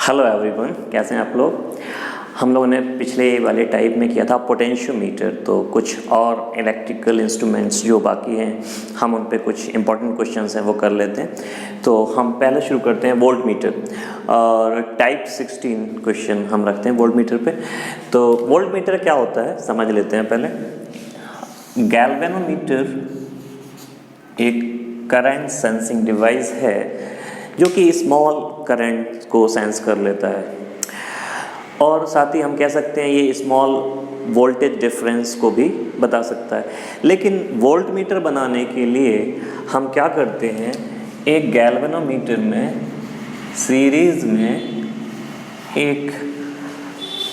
Hello everyone, कैसे हैं आप लोग। हम लोगों ने पिछले वाले टाइप में किया था पोटेंशियोमीटर, तो कुछ और इलेक्ट्रिकल इंस्ट्रूमेंट्स जो बाकी हैं हम उन पे कुछ इंपॉर्टेंट क्वेश्चंस हैं वो कर लेते हैं। तो हम पहले शुरू करते हैं वोल्ट मीटर और टाइप 16 क्वेश्चन हम रखते हैं वोल्ट मीटर पे। तो वोल्ट मीटर क्या होता है समझ लेते हैं पहले। गैल्वेनोमीटर एक करंट सेंसिंग डिवाइस है जो कि स्मॉल करंट को सेंस कर लेता है, और साथ ही हम कह सकते हैं ये स्मॉल वोल्टेज डिफरेंस को भी बता सकता है। लेकिन वोल्ट मीटर बनाने के लिए हम क्या करते हैं, एक गैल्वेनोमीटर में सीरीज़ में एक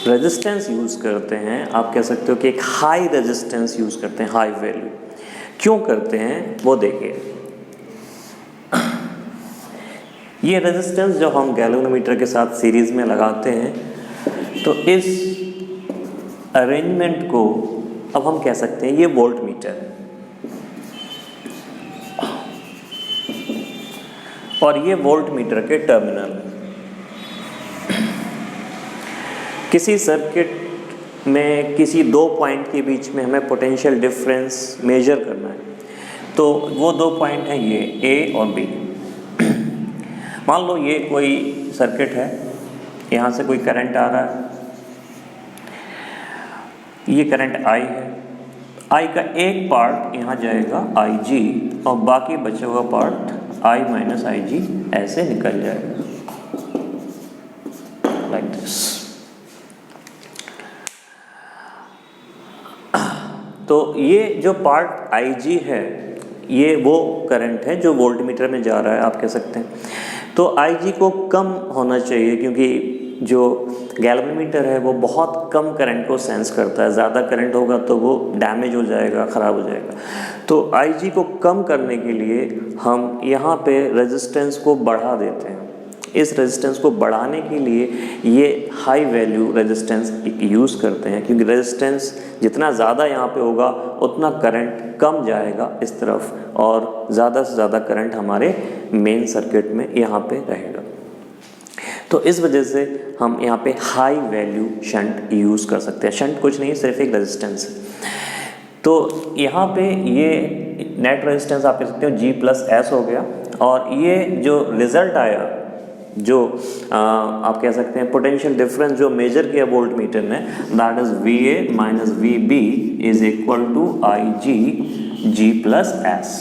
रेजिस्टेंस यूज़ करते हैं। आप कह सकते हो कि एक हाई रेजिस्टेंस यूज़ करते हैं, हाई वैल्यू। क्यों करते हैं वो देखिए। ये रेजिस्टेंस जो हम गैल्वेनोमीटर के साथ सीरीज़ में लगाते हैं, तो इस अरेंजमेंट को अब हम कह सकते हैं ये वोल्ट मीटर है। और ये वोल्ट मीटर के टर्मिनल किसी सर्किट में किसी दो पॉइंट के बीच में हमें पोटेंशियल डिफरेंस मेजर करना है। तो वो दो पॉइंट हैं ये ए और बी। मान लो ये कोई सर्किट है, यहाँ से कोई करंट आ रहा है, ये करंट आई है। आई का एक पार्ट यहाँ जाएगा आई जी, और बाकी बचा हुआ पार्ट आई माइनस आई जी ऐसे निकल जाएगा, लाइक दिस। तो ये जो पार्ट आई जी है ये वो करंट है जो वोल्ट मीटर में जा रहा है, आप कह सकते हैं। तो आई जी को कम होना चाहिए, क्योंकि जो गैल्वेनोमीटर है वो बहुत कम करंट को सेंस करता है। ज़्यादा करंट होगा तो वो डैमेज हो जाएगा, ख़राब हो जाएगा। तो आई जी को कम करने के लिए हम यहाँ पे रेजिस्टेंस को बढ़ा देते हैं। इस रेजिस्टेंस को बढ़ाने के लिए ये हाई वैल्यू रेजिस्टेंस यूज़ करते हैं, क्योंकि रेजिस्टेंस जितना ज़्यादा यहाँ पे होगा उतना करंट कम जाएगा इस तरफ, और ज़्यादा से ज़्यादा करंट हमारे मेन सर्किट में यहाँ पे रहेगा। तो इस वजह से हम यहाँ पे हाई वैल्यू शंट यूज़ कर सकते हैं। शंट कुछ नहीं, सिर्फ एक रेजिस्टेंस है। तो यहाँ पे ये नेट रेजिस्टेंस आप कह सकते हो G+S हो गया, और ये जो रिज़ल्ट आया, जो आप कह सकते हैं पोटेंशियल डिफरेंस जो मेजर किया वोल्ट मीटर ने, that is VA minus VB is equal to IG G+S।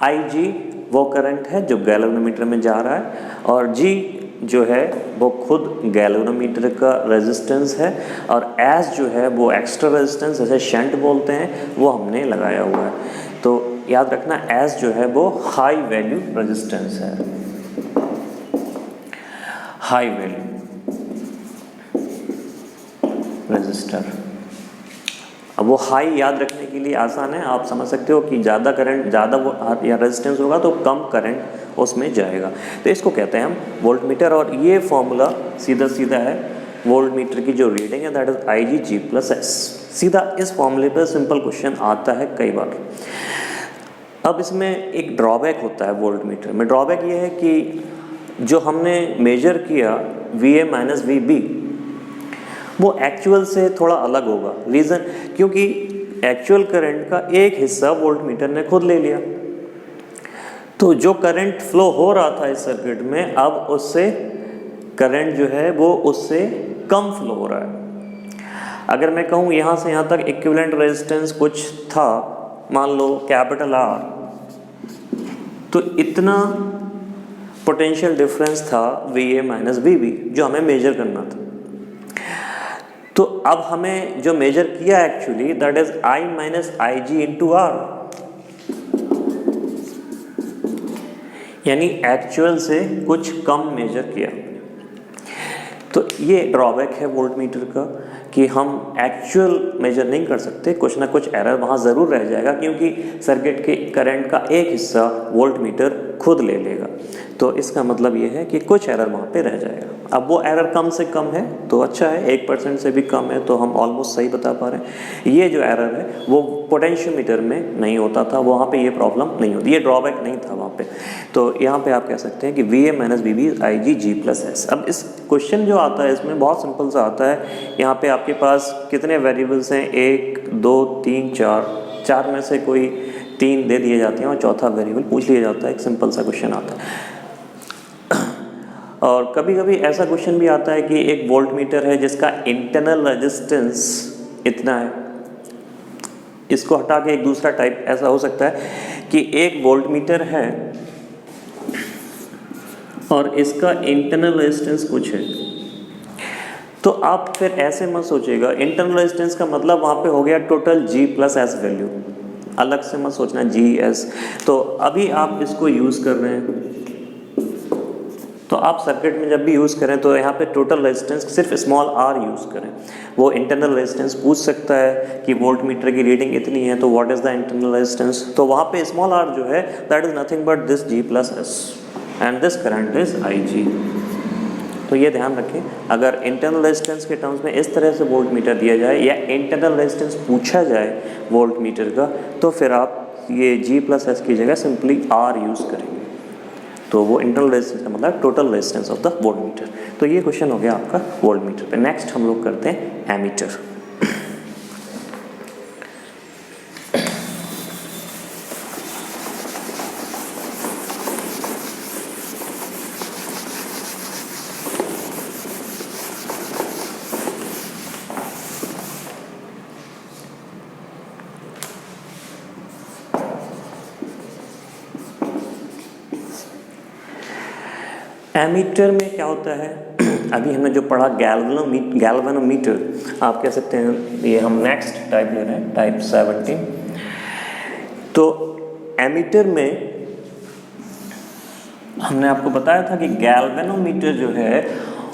IG वो करंट है जो गैल्वेनोमीटर में जा रहा है, और G जो है वो खुद गैल्वेनोमीटर का रेजिस्टेंस है, और S जो है वो एक्स्ट्रा रेजिस्टेंस, जैसे शंट बोलते हैं, वो हमने लगाया हुआ है। तो याद रखना S जो है वो हाई वैल्यू रेजिस्टेंस है, हाई वैल्यू रेजिस्टर। अब वो हाई याद रखने के लिए आसान है, आप समझ सकते हो कि ज़्यादा करंट, ज़्यादा वो या रेजिस्टेंस होगा तो कम करंट उसमें जाएगा। तो इसको कहते हैं हम वोल्ट मीटर, और ये फॉर्मूला सीधा सीधा है वोल्ट मीटर की जो रीडिंग है, दैट इज IG G+S। सीधा इस फॉर्मूले पर सिंपल क्वेश्चन आता है कई बार। अब इसमें एक ड्रॉबैक होता है वोल्ट मीटर में। ड्रॉबैक ये है कि जो हमने मेजर किया VA माइनस VB वो एक्चुअल से थोड़ा अलग होगा। रीज़न, क्योंकि एक्चुअल करंट का एक हिस्सा वोल्ट मीटर ने खुद ले लिया। तो जो करंट फ्लो हो रहा था इस सर्किट में, अब उससे करंट जो है वो उससे कम फ्लो हो रहा है। अगर मैं कहूँ यहाँ से यहाँ तक इक्विवेलेंट रेजिस्टेंस कुछ था, मान लो R, तो इतना पोटेंशियल डिफरेंस था VA माइनस VB जो हमें मेजर करना था। तो अब हमें जो मेजर किया actually, that is I minus IG into R, यानी एक्चुअल से कुछ कम मेजर किया। तो ये ड्रॉबैक है वोल्ट मीटर का कि हम एक्चुअल मेजर नहीं कर सकते, कुछ ना कुछ एरर वहाँ ज़रूर रह जाएगा, क्योंकि सर्किट के करंट का एक हिस्सा वोल्ट मीटर खुद ले लेगा। तो इसका मतलब ये है कि कुछ एरर वहाँ पे रह जाएगा। अब वो एरर कम से कम है तो अच्छा है, 1% से भी कम है तो हम ऑलमोस्ट सही बता पा रहे हैं। ये जो एरर है वो पोटेंशियोमीटर में नहीं होता था, वहाँ पे ये प्रॉब्लम नहीं होती, ये ड्रॉबैक नहीं था वहाँ पे। तो यहाँ पे आप कह सकते हैं कि VA minus BB IG G plus S। अब इस क्वेश्चन जो आता है इसमें बहुत सिंपल सा आता है। यहाँ पे आपके पास कितने वेरिएबल्स हैं, 1 2 3 4 में से कोई 3 दे दिए जाते हैं और चौथा वेरिएबल पूछ लिया जाता है। एक सिंपल सा क्वेश्चन आता है। और कभी कभी ऐसा क्वेश्चन भी आता है कि एक वोल्ट मीटर है जिसका इंटरनल रेजिस्टेंस इतना है, इसको हटा के एक दूसरा टाइप ऐसा हो सकता है कि एक वोल्ट मीटर है और इसका इंटरनल रेजिस्टेंस कुछ है। तो आप फिर ऐसे मत सोचिएगा, इंटरनल रेजिस्टेंस का मतलब वहाँ पे हो गया total G plus S value, अलग से मत सोचना GS। तो अभी आप इसको यूज़ कर रहे हैं तो आप सर्किट में जब भी यूज़ करें तो यहाँ पे टोटल रेजिस्टेंस सिर्फ स्मॉल r यूज़ करें। वो इंटरनल रेजिस्टेंस पूछ सकता है कि वोल्ट मीटर की रीडिंग इतनी है तो what is the internal resistance, तो वहाँ पे स्मॉल r जो है that is nothing but this G plus S and this current is IG। तो ये ध्यान रखें, अगर इंटरनल रेजिस्टेंस के टर्म्स में इस तरह से वोल्ट मीटर दिया जाए या इंटरनल रेजिस्टेंस पूछा जाए वोल्ट मीटर का, तो फिर आप ये G प्लस S की जगह सिंपली R यूज़ करेंगे। तो वो इंटरनल रेजिस्टेंस का मतलब total resistance of the volt meter. तो ये क्वेश्चन हो गया आपका वोल्ट मीटर पे। नेक्स्ट हम लोग करते हैं एमीटर। एमीटर में क्या होता है, अभी हमने जो पढ़ा गैल्वेनोमीटर, आप कह सकते हैं ये हम नेक्स्ट टाइप ले रहे हैं, टाइप 17। तो एमीटर में हमने आपको बताया था कि गैल्वेनोमीटर जो है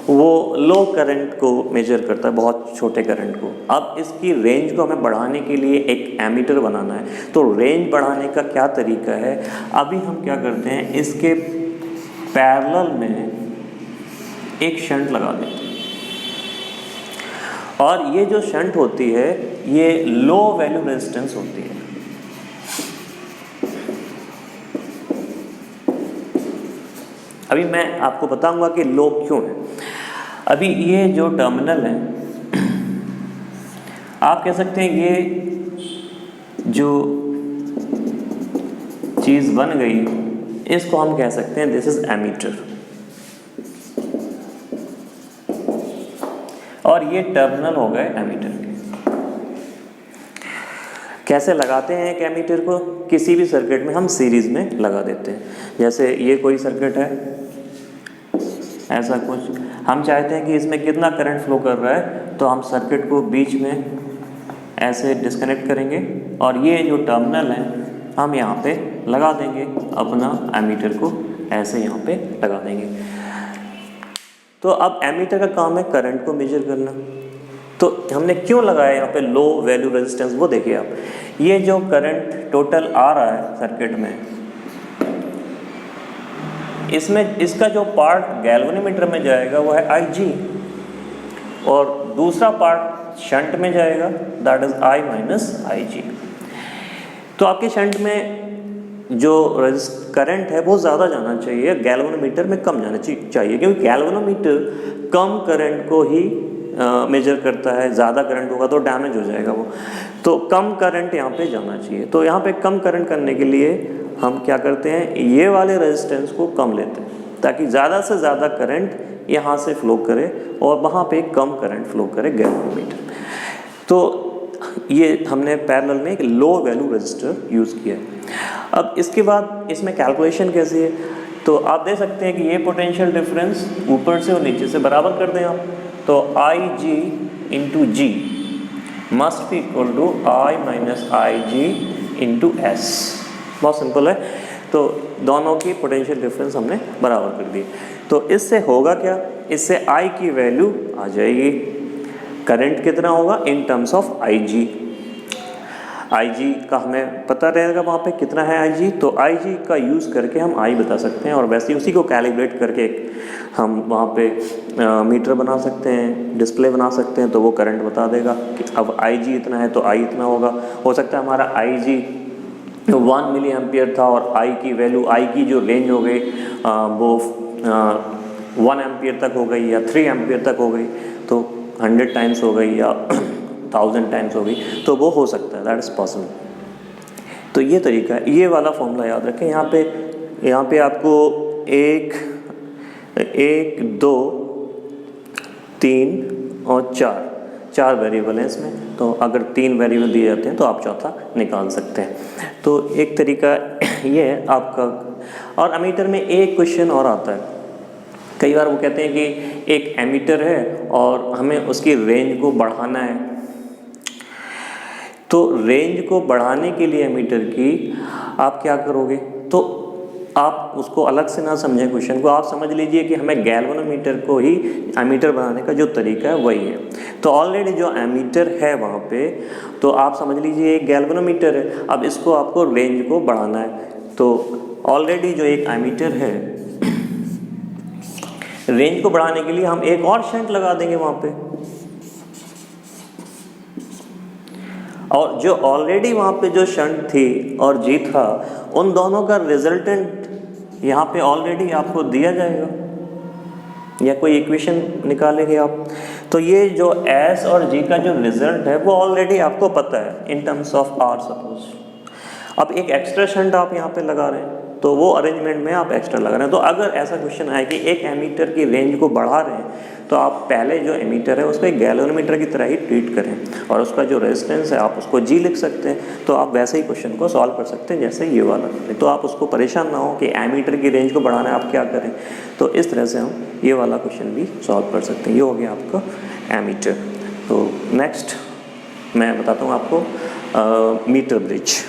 वो लो करंट को मेजर करता है, बहुत छोटे करंट को। अब इसकी रेंज को हमें बढ़ाने के लिए एक एमीटर बनाना है। तो रेंज बढ़ाने का क्या तरीका है, अभी हम क्या करते हैं, इसके पैरेलल में एक शंट लगा देते हैं और ये जो शंट होती है ये लो वैल्यू रेजिस्टेंस होती है। अभी मैं आपको बताऊंगा कि लो क्यों है। अभी ये जो टर्मिनल है, आप कह सकते हैं ये जो चीज़ बन गई इसको हम कह सकते हैं दिस इज एमीटर, और ये टर्मिनल हो गए एमीटर के। कैसे लगाते हैं एक एमीटर को, किसी भी सर्किट में हम सीरीज में लगा देते हैं। जैसे ये कोई सर्किट है ऐसा कुछ, हम चाहते हैं कि इसमें कितना करंट फ्लो कर रहा है, तो हम सर्किट को बीच में ऐसे डिस्कनेक्ट करेंगे और ये जो टर्मिनल है हम यहाँ पे लगा देंगे अपना एमीटर को, ऐसे यहाँ पे लगा देंगे। तो अब एमीटर का काम है Current को मेजर करना। तो हमने क्यों लगाया यहाँ पे लो वैल्यू रेजिस्टेंस, वो देखिए आप, ये जो करंट टोटल आ रहा है सर्किट में, इसमें इसका जो पार्ट गैल्वेनोमीटर में जाएगा वो है IG और दूसरा पार्ट शंट में जाएगा that is I minus IG। तो आपके शंट में जो करंट है वो ज़्यादा जाना चाहिए, गैल्वेनोमीटर में कम जाना चाहिए, क्योंकि गैल्वेनोमीटर कम करंट को ही मेजर करता है। ज़्यादा करंट होगा तो डैमेज हो जाएगा वो, तो कम करंट यहाँ पे जाना चाहिए। तो यहाँ पे कम करंट करने के लिए हम क्या करते हैं, ये वाले रेजिस्टेंस को कम लेते हैं ताकि ज़्यादा से ज़्यादा करंट यहाँ से फ्लो करे और वहाँ पे कम करंट फ्लो करे गैल्वेनोमीटर। तो ये हमने पैरेलल में एक लो वैल्यू रेजिस्टर यूज़ किया है। अब इसके बाद इसमें कैलकुलेशन कैसी है, तो आप देख सकते हैं कि ये पोटेंशियल डिफरेंस ऊपर से और नीचे से बराबर कर दें आप, तो IG into G must be equal to I minus IG into S। बहुत सिंपल है। तो दोनों की पोटेंशियल डिफरेंस हमने बराबर कर दी। तो इससे होगा क्या, इससे I की वैल्यू आ जाएगी, करंट कितना होगा in terms of IG। IG का हमें पता रहेगा वहाँ पे कितना है IG, तो IG का यूज़ करके हम I बता सकते हैं और वैसे ही उसी को कैलिब्रेट करके हम वहाँ पे मीटर बना सकते हैं, डिस्प्ले बना सकते हैं, तो वो करंट बता देगा कि अब IG इतना है तो I इतना होगा। हो सकता है हमारा IG 1 मिली एम्पियर था और I की वैल्यू, I की जो रेंज हो गई वो 1 एम्पियर तक हो गई या 3 एम्पियर तक हो गई, तो 100 टाइम्स हो गई या 1000 टाइम्स हो गई, तो वो हो सकता है, दैट इज़ पॉसिबल। तो ये तरीका है, ये वाला फॉर्मूला याद रखें। यहाँ पे आपको 1 2 3 और 4 वेरिएबल हैं इसमें, तो अगर 3 वेरिएबल दिए जाते हैं तो आप चौथा निकाल सकते हैं। तो एक तरीका ये है आपका। और एमीटर में एक क्वेश्चन और आता है, कई बार वो कहते हैं कि एक एमीटर है और हमें उसकी रेंज को बढ़ाना है, तो रेंज को बढ़ाने के लिए एमीटर की आप क्या करोगे, तो आप उसको अलग से ना समझें क्वेश्चन को, आप समझ लीजिए कि हमें गैल्वेनोमीटर को ही एमीटर बनाने का जो तरीका है वही है। तो ऑलरेडी जो एमीटर है वहाँ पे, तो आप समझ लीजिए एक गैल्वेनोमीटर है, अब इसको आपको रेंज को बढ़ाना है, तो ऑलरेडी जो एक एमीटर है, रेंज को बढ़ाने के लिए हम एक और शंट लगा देंगे वहाँ पे, और जो ऑलरेडी वहाँ पे जो शंट थी और जी था, उन दोनों का रिजल्टेंट यहाँ पे ऑलरेडी आपको दिया जाएगा या कोई इक्वेशन निकालेंगे आप। तो ये जो S और G का जो रिजल्ट है वो ऑलरेडी आपको पता है in terms of R suppose. अब एक एक्स्ट्रा शंट आप यहाँ पे लगा रहे हैं, तो वो अरेंजमेंट में आप एक्स्ट्रा लगा रहे हैं। तो अगर ऐसा क्वेश्चन आए कि एक एमीटर की रेंज को बढ़ा रहे हैं, तो आप पहले जो एमीटर है उसको एक गैल्वेनोमीटर की तरह ही ट्रीट करें और उसका जो रेजिस्टेंस है आप उसको G लिख सकते हैं। तो आप वैसे ही क्वेश्चन को सॉल्व कर सकते हैं जैसे ये वाला करें। तो आप उसको परेशान ना हो कि एमीटर की रेंज को बढ़ाना है आप क्या करें, तो इस तरह से हम ये वाला क्वेश्चन भी सॉल्व कर सकते हैं। ये हो गया आपका एमीटर। तो नेक्स्ट मैं बताता हूँ आपको metre bridge.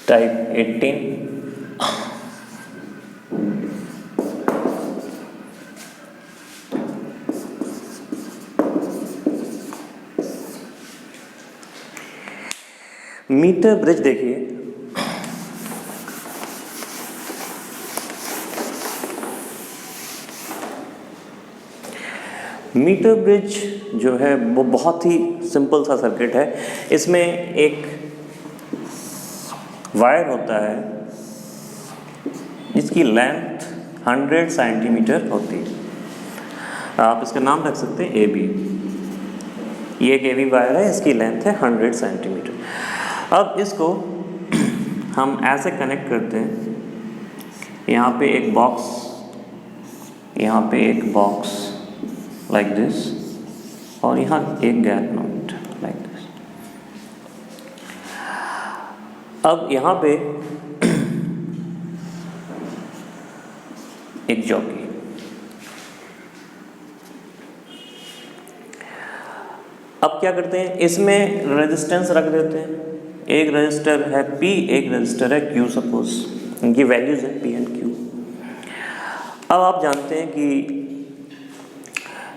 Type 18 metre bridge देखिए, मीटर ब्रिज जो है वो बहुत ही सिंपल सा सर्किट है। इसमें एक वायर होता है जिसकी लेंथ 100 सेंटीमीटर होती है, आप इसका नाम रख सकते हैं AB। ये एक AB वायर है, इसकी लेंथ है 100 सेंटीमीटर। अब इसको हम ऐसे कनेक्ट करते हैं, यहाँ पे एक बॉक्स, यहाँ पे एक बॉक्स लाइक दिस, और यहाँ एक गैप नोट लाइक दिस। अब यहाँ पे एक जॉकी, अब क्या करते हैं, इसमें रेजिस्टेंस रख देते हैं। एक रजिस्टर है P, एक रजिस्टर है Q सपोज, इनकी वैल्यूज है P एंड Q। अब आप जानते हैं कि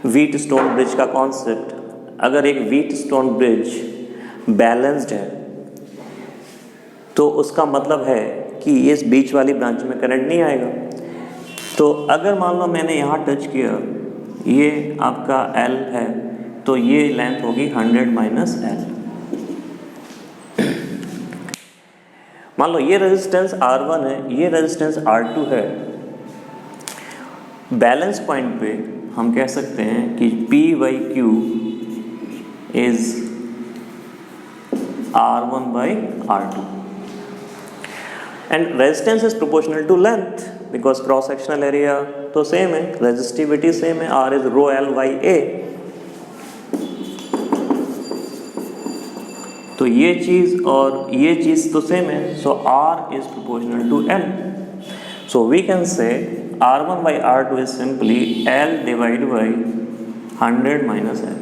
व्हीट स्टोन ब्रिज का कॉन्सेप्ट, अगर एक व्हीट स्टोन ब्रिज बैलेंस्ड है तो उसका मतलब है कि इस बीच वाली ब्रांच में करंट नहीं आएगा। तो अगर मान लो मैंने यहाँ टच किया, ये आपका L है, तो ये लेंथ होगी 100 माइनस L। मान लो ये रेजिस्टेंस R1 है, ये रेजिस्टेंस R2 है। बैलेंस पॉइंट पे हम कह सकते हैं कि P/Q is R1/R2 and resistance is proportional to length. Because cross sectional area तो सेम है, रेजिस्टिविटी सेम है, R is rho L by A। तो ये चीज़ और ये चीज़ तो सेम है, so R is proportional to L। So we can say R1 by R2 is simply L divided by 100 minus L।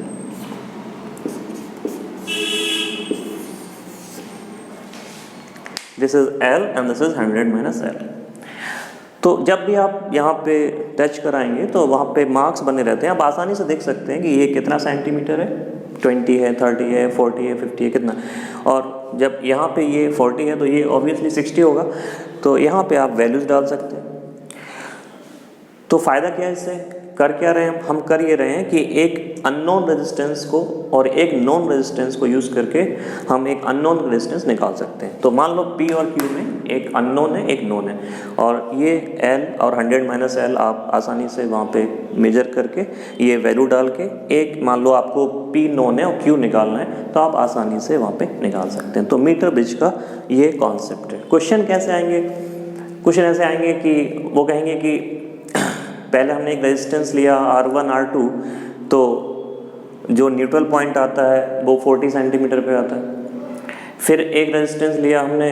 This is L and this is 100 minus L। तो जब भी आप यहाँ पे टच कराएंगे तो वहाँ पे मार्क्स बने रहते हैं, आप आसानी से देख सकते हैं कि ये कितना सेंटीमीटर है, 20 है, 30 है, 40 है, 50 है, कितना। और जब यहाँ पे ये 40 है तो ये ऑब्वियसली 60 होगा, तो यहाँ पे आप वैल्यूज़ डाल सकते हैं। तो फ़ायदा क्या है इससे, कर क्या रहे हैं हम कर ये रहे हैं कि एक अननोन रेजिस्टेंस को और एक नॉन रेजिस्टेंस को यूज़ करके हम एक अननोन रेजिस्टेंस निकाल सकते हैं। तो मान लो P और Q में एक अननोन है एक नोन है, और ये L और 100 माइनस L आप आसानी से वहाँ पे मेजर करके ये वैल्यू डाल के, एक मान लो आपको P नोन है और Q निकालना है तो आप आसानी से वहाँ पे निकाल सकते हैं। तो मीटर ब्रिज का ये कॉन्सेप्ट है। क्वेश्चन कैसे आएंगे, क्वेश्चन ऐसे आएंगे कि वो कहेंगे कि पहले हमने एक रेजिस्टेंस लिया R1 R2, तो जो न्यूट्रल पॉइंट आता है वो 40 सेंटीमीटर पे आता है। फिर एक रेजिस्टेंस लिया हमने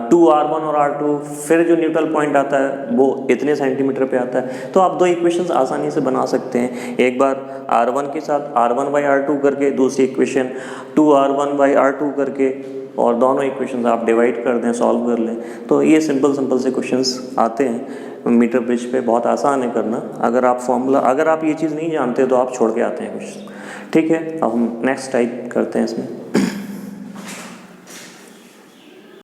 2R1 और R2, फिर जो न्यूट्रल पॉइंट आता है वो इतने सेंटीमीटर पे आता है। तो आप दो इक्वेशंस आसानी से बना सकते हैं, एक बार R1 के साथ R1 बाई R2 करके, दूसरी इक्वेशन 2R1 बाई R2 करके, और दोनों इक्वेशंस आप डिवाइड कर दें, सॉल्व कर लें। तो ये सिंपल से क्वेश्चंस आते हैं मीटर ब्रिज पे, बहुत आसान है करना। अगर आप फॉर्मूला, अगर आप ये चीज़ नहीं जानते तो आप छोड़ के आते हैं क्वेश्चन। ठीक है, अब हम नेक्स्ट टाइप करते हैं इसमें।